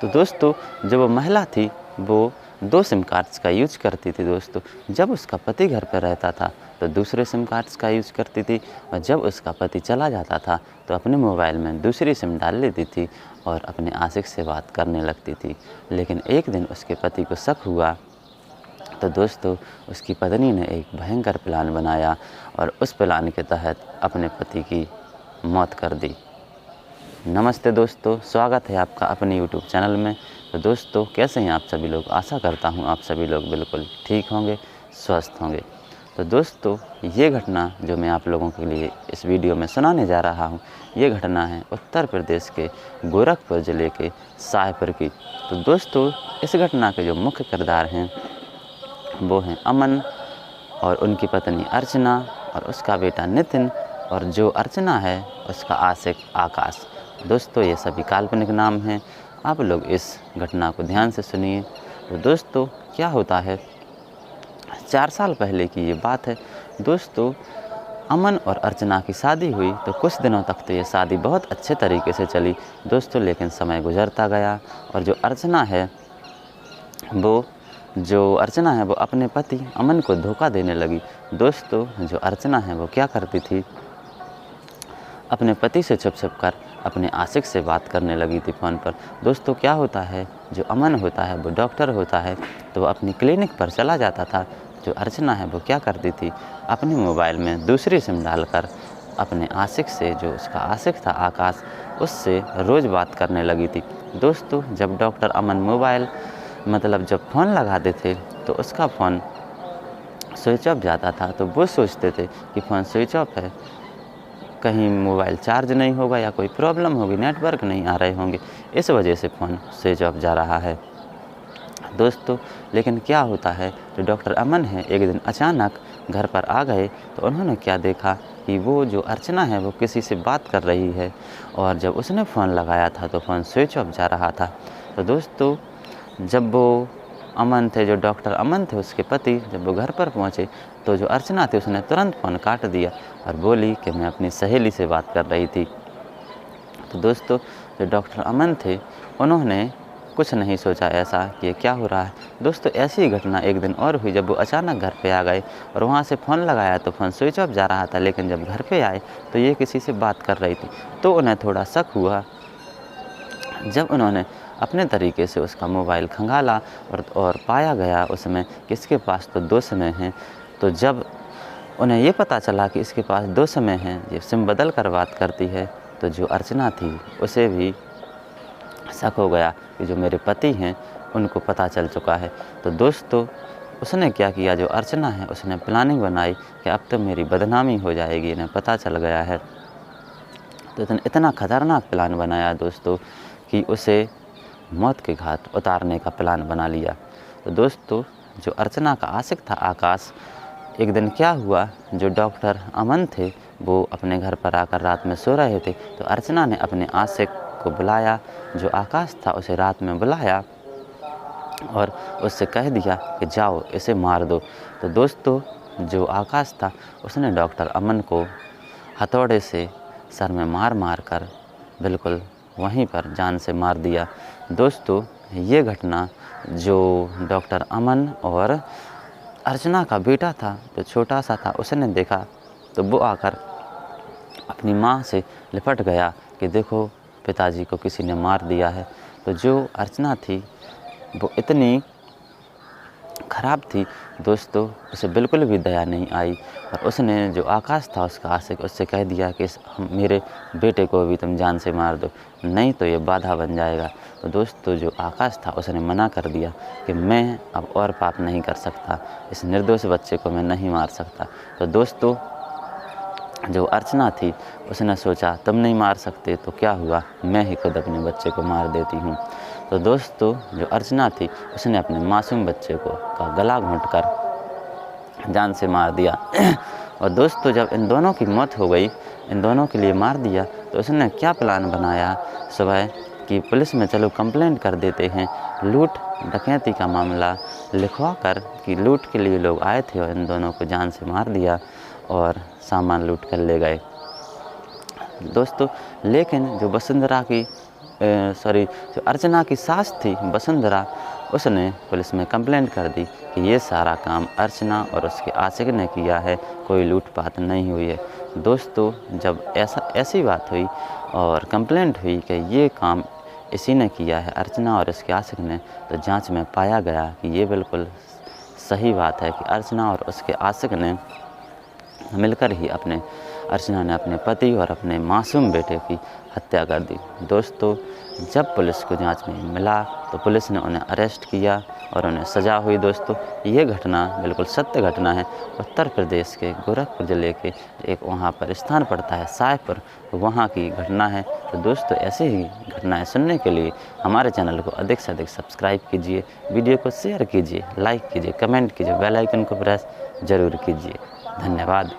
तो दोस्तों जब वो महिला थी वो 2 सिम कार्ड्स का यूज करती थी दोस्तों। जब उसका पति घर पर रहता था तो दूसरे सिम कार्ड्स का यूज करती थी, और जब उसका पति चला जाता था तो अपने मोबाइल में दूसरी सिम डाल लेती थी और अपने आशिक से बात करने लगती थी। लेकिन एक दिन उसके पति को शक हुआ, तो दोस्तों उसकी पत्नी ने एक भयंकर प्लान बनाया और उस प्लान के तहत अपने पति की मौत कर दी। नमस्ते दोस्तों, स्वागत है आपका अपने यूट्यूब चैनल में। तो दोस्तों कैसे हैं आप सभी लोग? आशा करता हूं आप सभी लोग बिल्कुल ठीक होंगे, स्वस्थ होंगे। तो दोस्तों ये घटना जो मैं आप लोगों के लिए इस वीडियो में सुनाने जा रहा हूं, ये घटना है उत्तर प्रदेश के गोरखपुर ज़िले के शाहपुर की। तो दोस्तों इस घटना के जो मुख्य किरदार हैं वो हैं अमन और उनकी पत्नी अर्चना और उसका बेटा नितिन, और जो अर्चना है उसका आशिक आकाश। दोस्तों ये सभी काल्पनिक नाम हैं, आप लोग इस घटना को ध्यान से सुनिए। तो दोस्तों क्या होता है, 4 साल पहले की ये बात है दोस्तों। अमन और अर्चना की शादी हुई तो कुछ दिनों तक तो ये शादी बहुत अच्छे तरीके से चली दोस्तों, लेकिन समय गुजरता गया और जो अर्चना है वो अपने पति अमन को धोखा देने लगी। दोस्तों जो अर्चना है वो क्या करती थी, अपने पति से छुप कर अपने आशिक से बात करने लगी थी फ़ोन पर। दोस्तों क्या होता है, जो अमन होता है वो डॉक्टर होता है तो वो अपनी क्लिनिक पर चला जाता था। जो अर्चना है वो क्या करती थी, अपने मोबाइल में दूसरी सिम डालकर अपने आशिक से, जो उसका आशिक था आकाश, उससे रोज़ बात करने लगी थी। दोस्तों जब डॉक्टर अमन जब फ़ोन लगाते थे तो उसका फ़ोन स्विच ऑफ जाता था, तो वो सोचते थे कि फ़ोन स्विच ऑफ है, कहीं मोबाइल चार्ज नहीं होगा या कोई प्रॉब्लम होगी, नेटवर्क नहीं आ रहे होंगे, इस वजह से फ़ोन स्विच ऑफ जा रहा है दोस्तों। लेकिन क्या होता है, जो डॉक्टर अमन है एक दिन अचानक घर पर आ गए तो उन्होंने क्या देखा कि वो जो अर्चना है वो किसी से बात कर रही है, और जब उसने फ़ोन लगाया था तो फ़ोन स्विच ऑफ जा रहा था। तो दोस्तों जब वो जो डॉक्टर अमन थे उसके पति, जब वो घर पर पहुँचे तो जो अर्चना थी उसने तुरंत फ़ोन काट दिया और बोली कि मैं अपनी सहेली से बात कर रही थी। तो दोस्तों जो डॉक्टर अमन थे उन्होंने कुछ नहीं सोचा ऐसा कि क्या हो रहा है। दोस्तों ऐसी ही घटना एक दिन और हुई, जब वो अचानक घर पे आ गए और वहाँ से फ़ोन लगाया तो फ़ोन स्विच ऑफ जा रहा था, लेकिन जब घर पे आए तो ये किसी से बात कर रही थी। तो उन्हें थोड़ा शक हुआ। जब उन्होंने अपने तरीके से उसका मोबाइल खंगाला और पाया गया उसमें कि इसके पास तो 2 सिमें हैं, तो जब उन्हें ये पता चला कि इसके पास 2 सिमें हैं, ये सिम बदल कर बात करती है, तो जो अर्चना थी उसे भी शक हो गया कि जो मेरे पति हैं उनको पता चल चुका है। तो दोस्तों उसने क्या किया, जो अर्चना है उसने प्लानिंग बनाई कि अब तो मेरी बदनामी हो जाएगी, इन्हें पता चल गया है। तो इतना खतरनाक प्लान बनाया दोस्तों कि उसे मौत के घाट उतारने का प्लान बना लिया। तो दोस्तों जो अर्चना का आशिक था आकाश, एक दिन क्या हुआ, जो डॉक्टर अमन थे वो अपने घर पर आकर रात में सो रहे थे, तो अर्चना ने अपने आशिक को बुलाया, जो आकाश था उसे रात में बुलाया और उससे कह दिया कि जाओ इसे मार दो। तो दोस्तों जो आकाश था उसने डॉक्टर अमन को हथौड़े से सर में मार कर बिल्कुल वहीं पर जान से मार दिया। दोस्तों ये घटना जो डॉक्टर अमन और अर्चना का बेटा था, जो छोटा सा था, उसने देखा तो वो आकर अपनी माँ से लिपट गया कि देखो पिताजी को किसी ने मार दिया है। तो जो अर्चना थी वो इतनी ख़राब थी दोस्तों, उसे बिल्कुल भी दया नहीं आई और उसने जो आकाश था उसका आशिक, उससे कह दिया कि मेरे बेटे को भी तुम जान से मार दो, नहीं तो ये बाधा बन जाएगा। तो दोस्तों जो आकाश था उसने मना कर दिया कि मैं अब और पाप नहीं कर सकता, इस निर्दोष बच्चे को मैं नहीं मार सकता। तो दोस्तों जो अर्चना थी उसने सोचा तुम नहीं मार सकते तो क्या हुआ, मैं ही खुद अपने बच्चे को मार देती हूँ। तो दोस्तों जो अर्चना थी उसने अपने मासूम बच्चे का गला घोंटकर जान से मार दिया। और दोस्तों जब इन दोनों की मौत हो गई, इन दोनों के लिए मार दिया, तो उसने क्या प्लान बनाया सुबह कि पुलिस में चलो कंप्लेंट कर देते हैं, लूट डकैती का मामला लिखवा कर कि लूट के लिए लोग आए थे और इन दोनों को जान से मार दिया और सामान लूट कर ले गए दोस्तों। लेकिन जो वसुंधरा की जो अर्चना की सास थी वसुंधरा, उसने पुलिस में कंप्लेंट कर दी कि ये सारा काम अर्चना और उसके आशिक ने किया है, कोई लूटपाट नहीं हुई है। दोस्तों, जब ऐसी बात हुई और कंप्लेंट हुई कि ये काम इसी ने किया है, अर्चना और उसके आशिक ने, तो जांच में पाया गया कि ये बिल्कुल सही बात है कि अर्चना और उसके आशिक ने मिलकर ही अर्चना ने अपने पति और अपने मासूम बेटे की हत्या कर दी। दोस्तों, जब पुलिस को जांच में मिला तो पुलिस ने उन्हें अरेस्ट किया और उन्हें सज़ा हुई। दोस्तों, ये घटना बिल्कुल सत्य घटना है। उत्तर प्रदेश के गोरखपुर ज़िले के एक वहाँ पर स्थान पड़ता है सायपुर, वहाँ की घटना है। तो दोस्तों, ऐसे ही घटनाएं सुनने के लिए हमारे चैनल को अधिक से अधिक सब्सक्राइब कीजिए, वीडियो को शेयर कीजिए, लाइक कीजिए, कमेंट कीजिए, बेल आइकन को प्रेस ज़रूर कीजिए। धन्यवाद।